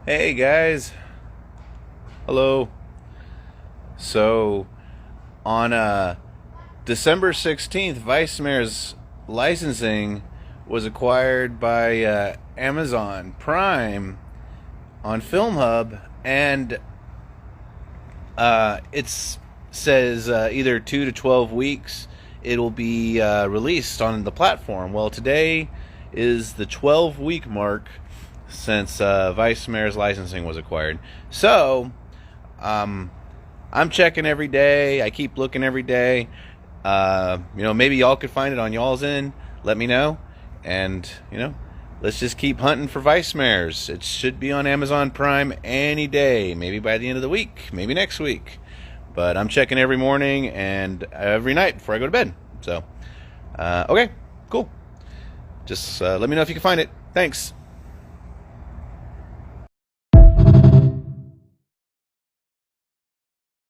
Hey guys, hello. So on December 16th, Weissmare's licensing was acquired by Amazon Prime on Film Hub, and it says either 2 to 12 weeks it'll be released on the platform. Well, today is the 12-week mark since Weissmare's licensing was acquired. So, I'm checking every day. I keep looking every day. Maybe y'all could find it on y'all's end. Let me know. And, let's just keep hunting for Weissmares. It should be on Amazon Prime any day. Maybe by the end of the week. Maybe next week. But I'm checking every morning and every night before I go to bed. So, okay, cool. Just let me know if you can find it. Thanks.